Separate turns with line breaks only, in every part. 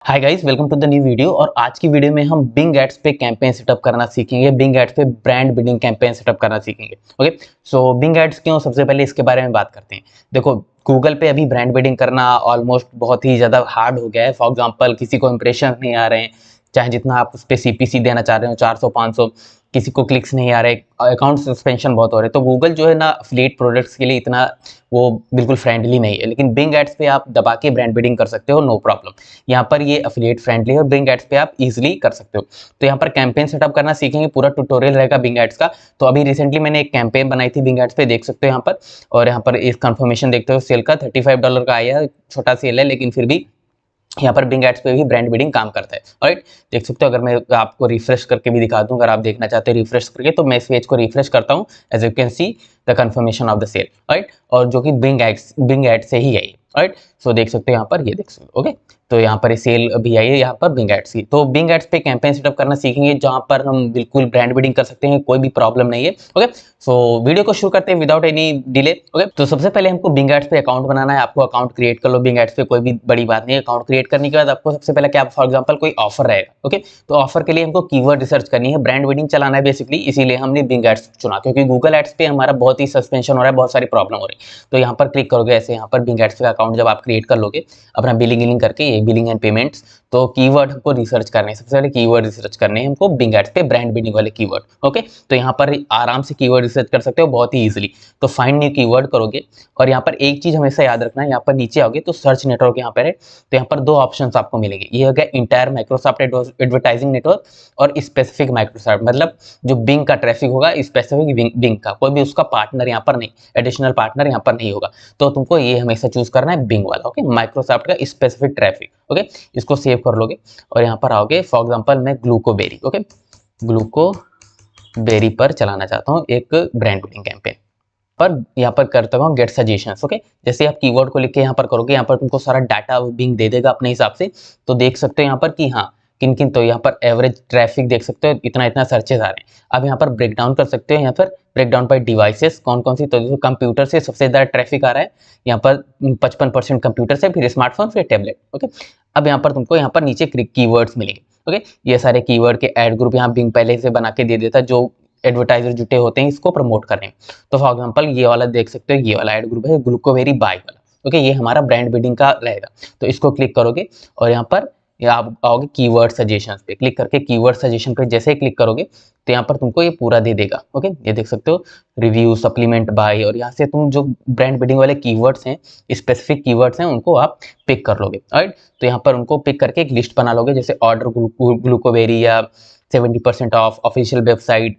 Hi guys, welcome to the new video. और आज की वीडियो में हम बिंग एड्स पे कैंपेन सेटअप करना सीखेंगे। बिंग एड्स पे ब्रांड बिल्डिंग कैंपेन सेटअप करना सीखेंगे। ओके, सो बिंग एड्स क्यों, सबसे पहले इसके बारे में बात करते हैं। देखो, गूगल पे अभी ब्रांड बिल्डिंग करना ऑलमोस्ट बहुत ही ज़्यादा हार्ड हो गया है। फॉर एग्जांपल, किसी को इंप्रेशन नहीं आ रहे हैं, चाहे जितना आप उस पर सीपीसी देना चाह रहे हो 400-500, किसी को क्लिक्स नहीं आ रहे, अकाउंट सस्पेंशन बहुत हो रहे हैं। तो गूगल जो है ना, एफिलिएट प्रोडक्ट्स के लिए इतना वो बिल्कुल फ्रेंडली नहीं है। लेकिन बिंग एड्स पे आप दबा के ब्रांड बिल्डिंग कर सकते हो, नो प्रॉब्लम। यहाँ पर ये एफिलिएट फ्रेंडली है और बिंग एड्स पे आप इजीली कर सकते हो। तो यहाँ पर कैंपेन सेटअप करना सीखेंगे, पूरा ट्यूटोरियल रहेगा बिंग एड्स का। तो अभी रिसेंटली मैंने एक कैंपेन बनाई थी बिंग एड्स पे, देख सकते हो यहाँ पर। और यहाँ पर इस कंफर्मेशन देखते हो, सेल का $35 का आया है, छोटा सेल है लेकिन फिर भी यहाँ पर बिंग एड्स पे भी ब्रांड बिल्डिंग काम करता है। राइट, देख सकते हो। अगर मैं आपको रिफ्रेश करके भी दिखा दूं, अगर आप देखना चाहते हो रिफ्रेश करके, तो मैं इस पेज को रिफ्रेश करता हूँ। As you can see the confirmation of the sale, right, और जो कि बिंग एड से ही है। राइट, सो देख सकते हो यहाँ पर, ये देख सकते हो। ओके, तो यहाँ पर सेल भी आई है यहाँ पर बिंग एड्स की। तो बिंग एड्स पे कैंपेन सेटअप करना सीखेंगे, जहाँ पर हम बिल्कुल ब्रांड बिल्डिंग कर सकते हैं, कोई भी प्रॉब्लम नहीं है। ओके, सो वीडियो को शुरू करते हैं विदाउट एनी डिले। ओके, तो सबसे पहले हमको बिंग एड्स पे अकाउंट बनाना है। आपको अकाउंट क्रिएट कर लो बिंग एड्स पे, कोई भी बड़ी बात नहीं है। अकाउंट क्रिएट करने के बाद आपको सबसे पहले क्या, फॉर एग्जांपल कोई ऑफर रहेगा। ओके, तो ऑफर के लिए हमको कीवर्ड रिसर्च करनी है, ब्रांड बिल्डिंग चलाना है बेसिकली, इसीलिए हमने बिंग एड्स चुना, क्योंकि गूगल एड्स पे हमारा बहुत ही सस्पेंशन हो रहा है, बहुत सारी प्रॉब्लम हो रही है। तो यहाँ पर क्लिक करोगे ऐसे, यहाँ पर बिंग एड्स पे अकाउंट जब आप क्रिएट कर लोगे अपना बिलिंग करके, ये बिलिंग एंड पेमेंट्स, तो कीवर्ड हमको रिसर्च करने हैं। सबसे पहले कीवर्ड रिसर्च करने हैं हमको बिंग एड्स पे, ब्रांड बिल्डिंग वाले कीवर्ड। ओके, तो यहाँ पर आराम से कीवर्ड रिसर्च कर सकते हो बहुत ही इजीली। तो फाइंड न्यू कीवर्ड करोगे, और यहाँ पर एक चीज हमेशा याद रखना है, यहाँ पर नीचे आओगे तो सर्च नेटवर्क यहाँ पर है। तो यहाँ पर दो ऑप्शन आपको मिलेंगे, ये हो गया इंटायर माइक्रोसॉफ्ट एडवर्टाइजिंग नेटवर्क और स्पेसिफिक माइक्रोसॉफ्ट, मतलब जो बिंग का ट्रैफिक होगा स्पेसिफिक बिंग का, कोई भी उसका पार्टनर यहाँ पर नहीं, एडिशनल पार्टनर यहाँ पर नहीं होगा। तो तुमको ये हमेशा चूज करना है बिंग वाला। ओके, माइक्रोसॉफ्ट का स्पेसिफिक ट्रैफिक। ओके, इसको सेव कर लोगे और यहाँ पर आओगे। फॉर एग्जांपल मैं ग्लूकोबेरी, ओके, ग्लूकोबेरी पर चलाना चाहता हूँ एक ब्रांड बिल्डिंग कैंपेन। पर यहाँ पर करता हूँ गेट सजेशंस। ओके, जैसे आप कीवर्ड को लिख के यहाँ पर करोगे, यहाँ पर तुमको सारा डाटा बिंग दे देगा अपने हिसाब से। तो देख सकते हो यहाँ पर कि हाँ, किन किन, तो यहाँ पर एवरेज ट्रैफिक देख सकते हो, इतना इतना सर्चेस आ रहे हैं। अब यहाँ पर ब्रेक डाउन कर सकते हो, यहाँ पर ब्रेक डाउन बाय डिवाइसेस, कौन कौन सी, तो कंप्यूटर से सबसे ज़्यादा ट्रैफिक आ रहा है यहाँ पर, 55% कंप्यूटर से, फिर स्मार्टफोन, फिर टैबलेट। ओके, अब यहाँ पर तुमको यहाँ पर नीचे कीवर्ड्स मिलेंगे। ओके, ये सारे कीवर्ड के ऐड ग्रुप यहाँ बिंग पहले से बना के दे देता है, जो एडवर्टाइजर जुटे होते हैं इसको प्रमोट करने में। तो फॉर एग्जांपल ये वाला देख सकते हो, ये वाला ऐड ग्रुप है ग्लूकोवेरी बाय वाला। ओके, ये हमारा ब्रांड बिल्डिंग का रहेगा। तो इसको क्लिक करोगे और यहाँ पर आप आओगे कीवर्ड सजेशंस पे, क्लिक करके कीवर्ड सजेशन पे जैसे ही क्लिक करोगे तो यहाँ पर तुमको ये पूरा दे देगा। ओके, ये देख सकते हो, रिव्यू, सप्लीमेंट, बाय, और यहाँ से तुम जो ब्रांड बिल्डिंग वाले कीवर्ड्स हैं, स्पेसिफिक कीवर्ड्स हैं, उनको आप पिक कर लोगे। राइट, तो यहाँ पर उनको पिक करके एक लिस्ट बना लोगे, जैसे ऑर्डर ग्लूकोवेरी या 70% ऑफ, ऑफिशियल वेबसाइट,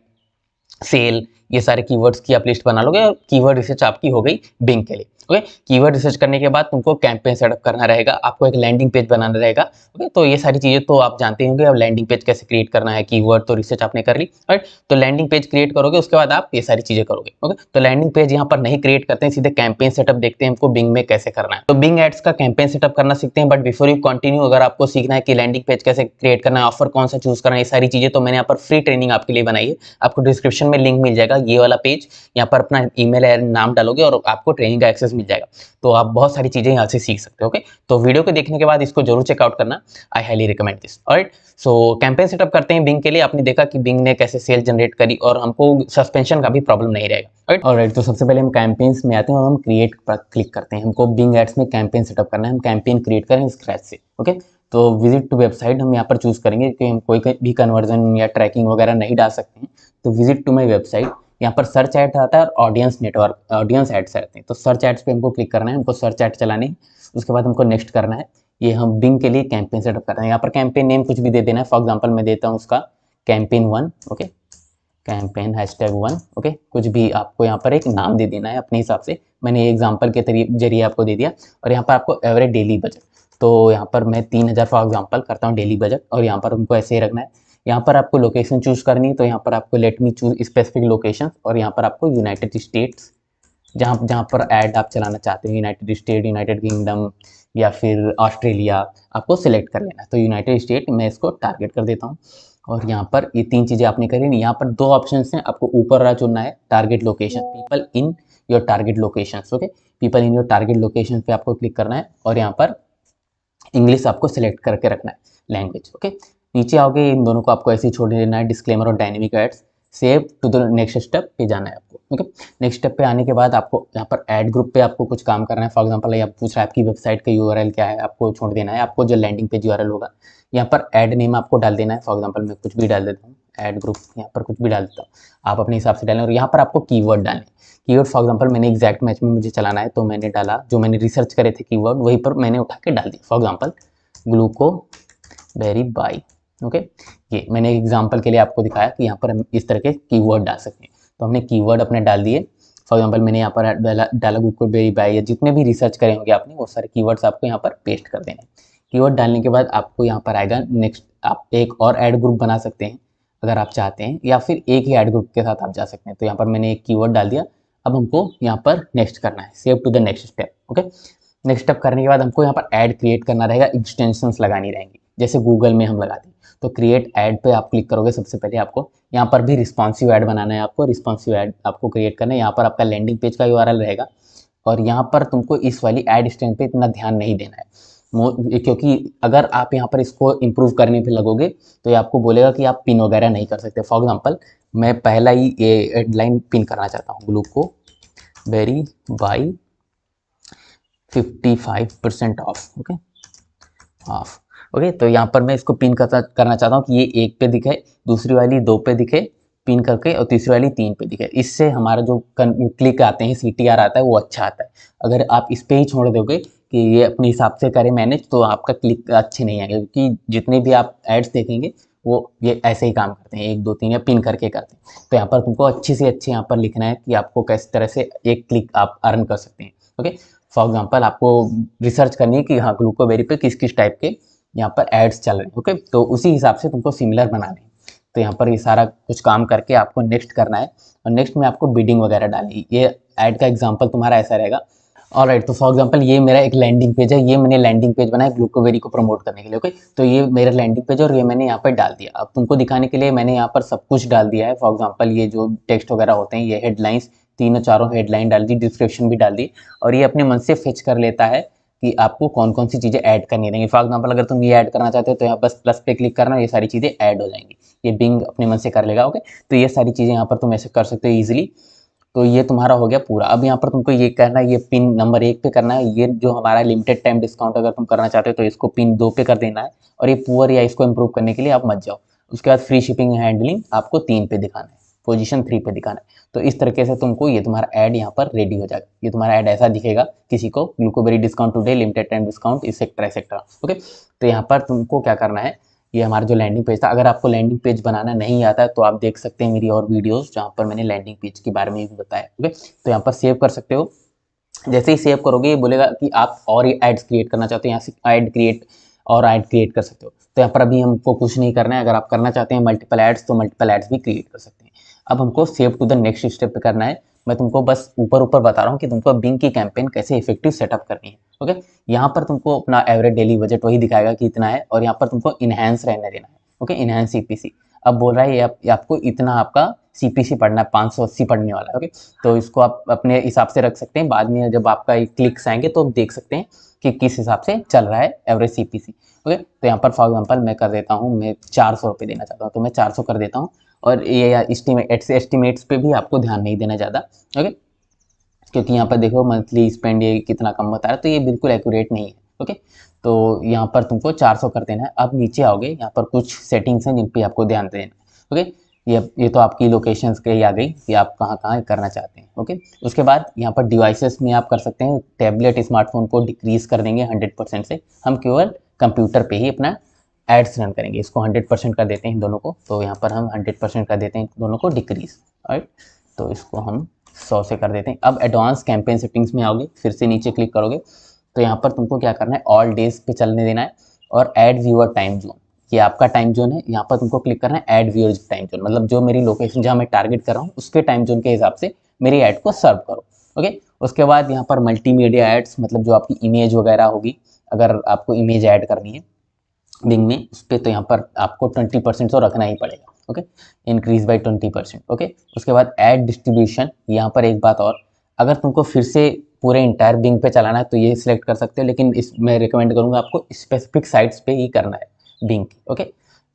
सेल, ये सारे कीवर्ड्स की आप लिस्ट बना लोगे और कीवर्ड रिसर्च आपकी हो गई बिंग के लिए। ओके, कीवर्ड रिसर्च करने के बाद तुमको कैंपेन सेटअप करना रहेगा, आपको एक लैंडिंग पेज बनाना रहेगा। ओके, तो ये सारी चीजें तो आप जानते होंगे। अब लैंडिंग पेज कैसे क्रिएट करना है, कीवर्ड तो रिसर्च आपने कर ली। राइट, तो लैंडिंग पेज क्रिएट करोगे, उसके बाद आप ये सारी चीजें करोगे। ओके, तो लैंडिंग पेज यहाँ पर नहीं क्रिएट करते हैं, सीधे कैंपेन सेटअप देखते हैं हमको बिंग में कैसे करना है। तो बिंग एड्स का कैंपेन सेटअप करना सीखते हैं। बट बिफोर यू कंटिन्यू, अगर आपको सीखना है कि लैंडिंग पेज कैसे क्रिएट करना है, ऑफर कौन सा चूज करना है, ये सारी चीजें तो मैंने यहाँ पर फ्री ट्रेनिंग आपके लिए बनाई है। आपको डिस्क्रिप्शन में लिंक मिल जाएगा, ये वाला पेज, यहाँ पर अपना ईमेल नाम डालोगे और आपको ट्रेनिंग का एक्सेस मिल जाएगा। तो आप बहुत सारी चीजें यहाँ से सीख सकते हो। ओके, तो वीडियो को देखने के बाद इसको जरूर चेकआउट करना, I highly recommend this. Alright, so campaign setup करते हैं बिंग के लिए। आपने देखा कि बिंग ने कैसे सेल जनरेट करी और हमको सस्पेंशन का भी प्रॉब्लम नहीं रहेगा। ऑलराइट, तो सबसे पहले हम कैंपेन्स में आते हैं और हम क्रिएट पर क्लिक करते हैं। हमको बिंग एड्स में कैंपेन सेटअप करना है, हम कैंपेन क्रिएट करें स्क्रैच से। ओके, तो विजिट टू वेबसाइट हम यहाँ पर चूज करेंगे, क्योंकि हम कोई भी कन्वर्जन या ट्रैकिंग वगैरह नहीं डाल सकते हैं। तो विजिट टू माई वेबसाइट, यहाँ पर सर्च एड आता है और ऑडियंस नेटवर्क, ऑडियंस एड्स रहते हैं। तो सर्च एड्स पे हमको क्लिक करना है, हमको सर्च एड चलाने हैं। उसके बाद हमको नेक्स्ट करना है। ये हम बिंग के लिए कैंपेन सेटअप कर रहे हैं। यहाँ पर कैंपेन नेम कुछ भी दे देना है। फॉर एग्जांपल मैं देता हूँ उसका कैंपेन 1। Okay, campaign #1। ओके, कुछ भी आपको यहाँ पर एक नाम दे देना है अपने हिसाब से। मैंने एग्जाम्पल के जरिए आपको दे दिया। और यहाँ पर आपको एवरेज डेली बजट, तो यहाँ पर मैं 3000 फॉर एग्जाम्पल करता हूँ डेली बजट, और यहाँ पर उनको ऐसे ही रखना है। यहाँ पर आपको लोकेशन चूज करनी है, तो यहाँ पर आपको let me choose specific location, और यहाँ पर आपको यूनाइटेड स्टेट्स, जहाँ जहाँ पर ऐड आप चलाना चाहते हो, यूनाइटेड स्टेट, यूनाइटेड किंगडम या फिर ऑस्ट्रेलिया, आपको सिलेक्ट कर लेना है। तो यूनाइटेड स्टेट मैं इसको टारगेट कर देता हूँ। और यहाँ पर ये 3 चीज़ें आपने करी। यहाँ पर 2 ऑप्शन हैं, आपको ऊपर वाला चुनना है, target location, people in your target location. Okay, people in your target location पे आपको क्लिक करना है और यहाँ पर इंग्लिश आपको सिलेक्ट करके रखना है, लैंग्वेज। ओके, नीचे आओगे, इन दोनों को आपको ऐसे ही छोड़ देना है, डिस्क्लेमर और dynamic ads. Save to the next step पे जाना है आपको। ओके, नेक्स्ट स्टेप पे आने के बाद आपको यहाँ पर ऐड ग्रुप पे आपको कुछ काम करना है। फॉर एग्जांपल ये आप पूछ रहा है आपकी वेबसाइट का यूआरएल क्या है, आपको छोड़ देना है। आपको जो लैंडिंग पेज यूआरएल होगा यहाँ पर ऐड नेम आपको डाल देना है। फॉर एग्जांपल मैं कुछ भी डाल देता हूँ, ऐड ग्रुप, यहाँ पर कुछ भी डाल देता हूँ, आप अपने हिसाब से डालें। और यहाँ पर आपको कीवर्ड डालें। कीवर्ड फॉर एग्जांपल मैंने एग्जैक्ट मैच में मुझे चलाना है, तो मैंने डाला जो मैंने रिसर्च करे थे कीवर्ड, वहीं पर मैंने उठा के डाल दिया। For example Glucoberry buy. Okay, ये मैंने एग्जांपल के लिए आपको दिखाया कि यहाँ पर हम इस तरह के कीवर्ड डाल सकते हैं। तो हमने कीवर्ड अपने डाल दिए। फॉर एग्जांपल मैंने यहाँ पर डाला ग्लूकोबेरी बाई, या जितने भी रिसर्च करे होंगे आपने वो सारे कीवर्ड्स आपको यहाँ पर पेस्ट कर देने हैं। कीवर्ड डालने के बाद आपको यहाँ पर आएगा नेक्स्ट, आप एक और ऐड ग्रुप बना सकते हैं अगर आप चाहते हैं, या फिर एक ही ऐड ग्रुप के साथ आप जा सकते हैं। तो यहाँ पर मैंने एक कीवर्ड डाल दिया। अब हमको यहाँ पर नेक्स्ट करना है, save to the next step. Okay, next step करने के बाद हमको यहाँ पर ऐड क्रिएट करना रहेगा, एक्सटेंशंस लगानी रहेंगी, जैसे गूगल में हम लगाते हैं। तो क्रिएट ऐड पे आप क्लिक करोगे, सबसे पहले आपको यहाँ पर भी रिस्पॉन्सिव ऐड बनाना है। आपको रिस्पॉन्सिव ऐड आपको क्रिएट करना है। यहाँ पर आपका लैंडिंग पेज का यूआरएल रहेगा, और यहाँ पर तुमको इस वाली ऐड स्टैंड पे इतना ध्यान नहीं देना है, क्योंकि अगर आप यहाँ पर इसको इम्प्रूव करने पे लगोगे तो ये आपको बोलेगा कि आप पिन वगैरह नहीं कर सकते। फॉर एग्जांपल मैं पहला ही ये हेडलाइन पिन करना चाहता हूँ, Glucoberry buy 55% off. Okay, off. Okay, तो यहाँ पर मैं इसको पिन करना चाहता हूँ कि ये 1 पे दिखे, दूसरी वाली 2 पे दिखे पिन करके, और तीसरी वाली 3 पे दिखे। इससे हमारा जो क्लिक आते हैं, CTR आता है, वो अच्छा आता है। अगर आप इस पे ही छोड़ दोगे कि ये अपने हिसाब से करे मैनेज, तो आपका क्लिक अच्छे नहीं आएंगे, क्योंकि जितने भी आप एड्स देखेंगे वो ये ऐसे ही काम करते हैं, 1 2 3 या पिन करके करते हैं। तो यहाँ पर तुमको अच्छे से अच्छे यहाँ पर लिखना है कि आपको किस तरह से एक क्लिक आप अर्न कर सकते हैं। ओके, फॉर एग्जाम्पल आपको रिसर्च करनी है कि हाँ ग्लूकोबेरी पे किस किस टाइप के यहाँ पर एड्स चल रहे हैं। ओके, तो उसी हिसाब से तुमको सिमिलर बनाने हैं। तो यहाँ पर ये सारा कुछ काम करके आपको नेक्स्ट करना है, और नेक्स्ट में आपको बिडिंग वगैरह डालनी है। ये ऐड का एग्जांपल तुम्हारा ऐसा रहेगा। ऑलराइट, तो फॉर एग्जांपल ये मेरा एक लैंडिंग पेज है, ये मैंने लैंडिंग पेज बनाया ग्लूकोबेरी को प्रमोट करने के लिए। ओके, तो ये मेरा लैंडिंग पेज और ये मैंने यहाँ पर डाल दिया। अब तुमको दिखाने के लिए मैंने यहाँ पर सब कुछ डाल दिया है। फॉर एग्जाम्पल ये जो टेक्स्ट वगैरह होते हैं, ये हेडलाइंस, तीनों चारों हेडलाइन डाल दी, डिस्क्रिप्शन भी डाल दी, और ये अपने मन से फेच कर लेता है कि आपको कौन कौन सी चीज़ें ऐड करनी रहेंगी। फॉर एग्जांपल अगर तुम ये ऐड करना चाहते हो तो यहाँ बस प्लस पे क्लिक करना, ये सारी चीज़ें ऐड हो जाएंगी, ये बिंग अपने मन से कर लेगा। ओके, तो ये सारी चीज़ें यहाँ पर तुम ऐसे कर सकते हो ईजिली। तो ये तुम्हारा हो गया पूरा। अब यहाँ पर तुमको ये करना है, ये पिन नंबर 1 पे करना है। ये जो हमारा लिमिटेड टाइम डिस्काउंट अगर तुम करना चाहते हो तो इसको पिन 2 पे कर देना है, और ये पुअर या इसको इम्प्रूव करने के लिए आप मत जाओ। उसके बाद फ्री शिपिंग हैंडलिंग आपको 3 पे दिखाना है, पोजीशन 3 पे दिखाना है। तो इस तरीके से तुमको ये तुम्हारा ऐड यहाँ पर रेडी हो जाएगा। ये तुम्हारा ऐड ऐसा दिखेगा किसी को, Glucoberry discount today, limited time discount, etcetera etcetera. Okay, तो यहाँ पर तुमको क्या करना है, ये हमारा जो लैंडिंग पेज था। अगर आपको लैंडिंग पेज बनाना नहीं आता है तो आप देख सकते हैं मेरी और वीडियोस जहाँ पर मैंने लैंडिंग पेज के बारे में भी बताया। ओके, तो यहाँ पर सेव कर सकते हो। जैसे ही सेव करोगे ये बोलेगा कि आप और एड्स क्रिएट करना चाहते हो, यहाँ से ऐड क्रिएट कर सकते हो। तो यहाँ पर अभी हमको कुछ नहीं करना है। अगर आप करना चाहते हैं मल्टीपल एड्स तो मल्टीपल एड्स भी क्रिएट कर सकते हैं। अब हमको save to the next step पे करना है। मैं तुमको बस ऊपर बता रहा हूँ कि तुमको बिंग की कैंपेन कैसे इफेक्टिव सेटअप करनी है। ओके, यहाँ पर तुमको अपना एवरेज डेली बजट वही दिखाएगा कि इतना है, और यहाँ पर तुमको इनहेंस रहने देना है। ओके, इनहेंस CPC अब बोल रहा है ये आपको इतना आपका CPC पढ़ना है, 580 पढ़ने वाला है। ओके, तो इसको आप अपने हिसाब से रख सकते हैं। बाद में जब आपका क्लिक्स आएंगे तो देख सकते हैं कि किस हिसाब से चल रहा है एवरेज CPC। ओके, तो यहाँ पर फॉर एग्जांपल मैं कर देता हूँ, मैं 400 रुपये देना चाहता हूँ तो मैं 400 कर देता हूँ। और ये एस्टिमेट्स पे भी आपको ध्यान नहीं देना ज़्यादा। ओके, क्योंकि यहाँ पर देखो मंथली स्पेंड ये कितना कम बता रहा है, तो ये बिल्कुल एक्यूरेट नहीं है। ओके, तो यहाँ पर तुमको 400 कर देना है। अब नीचे आओगे, यहाँ पर कुछ सेटिंग्स हैं जिन पे आपको ध्यान देना है। ओके, ये तो आपकी लोकेशंस के ही आ गई कि आप कहाँ कहाँ करना चाहते हैं। ओके, उसके बाद यहाँ पर डिवाइसेस में आप कर सकते हैं, टैबलेट स्मार्टफोन को डिक्रीज़ कर देंगे 100% से। हम केवल कंप्यूटर पे ही अपना एड्स रन करेंगे। इसको 100% कर देते हैं दोनों को, तो यहाँ पर हम 100% कर देते हैं दोनों को डिक्रीज़। राइट, तो इसको हम 100 से कर देते हैं। अब एडवांस कैंपेन सेटिंग्स में आओगे, फिर से नीचे क्लिक करोगे तो यहाँ पर तुमको क्या करना है, ऑल डेज पे चलने देना है, और ऐड व्यूअर टाइम जोन, ये आपका टाइम जोन है। यहाँ पर तुमको क्लिक करना है ऐड व्यूअर टाइम जोन, मतलब जो मेरी लोकेशन जहाँ मैं टारगेट कर रहा हूँ उसके टाइम जोन के हिसाब से मेरी ऐड को सर्व करो। ओके, उसके बाद यहाँ पर मल्टीमीडिया एड्स, मतलब जो आपकी इमेज वगैरह होगी, अगर आपको इमेज ऐड करनी है बिंग में उस पर, तो यहाँ पर आपको 20% तो रखना ही पड़ेगा। Okay, increase by 20%। ओके, उसके बाद ऐड डिस्ट्रीब्यूशन, यहाँ पर एक बात और, अगर तुमको फिर से पूरे इंटायर बिंग पे चलाना है तो ये सिलेक्ट कर सकते हो, लेकिन इस मैं रिकमेंड करूँगा आपको स्पेसिफिक साइट्स पे ही करना है बिंग की। ओके,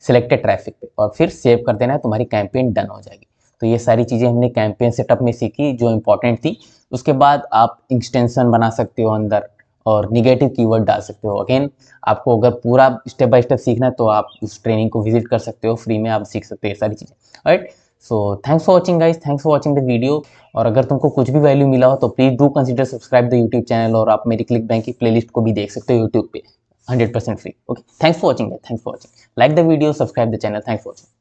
सिलेक्टेड ट्रैफिक पे, और फिर सेव कर देना है, तुम्हारी कैंपेन डन हो जाएगी। तो ये सारी चीज़ें हमने कैंपेन सेटअप में सीखी जो इंपॉर्टेंट थी। उसके बाद आप एक्सटेंशन बना सकते हो अंदर और निगेटिव कीवर्ड डाल सकते हो। अगेन आपको अगर पूरा स्टेप बाय स्टेप सीखना है तो आप उस ट्रेनिंग को विजिट कर सकते हो, फ्री में आप सीख सकते हो ये सारी चीज़ें। Right, so thanks for watching guys, thanks for watching the video. और अगर तुमको कुछ भी वैल्यू मिला हो तो please do consider subscribe the YouTube channel, और आप मेरी क्लिक बैंक की प्लेलिस्ट को भी देख सकते हो यूट्यूब पे 100% free. Okay, thanks for watching, thanks for watching, like the video, subscribe the channel, thanks for watching.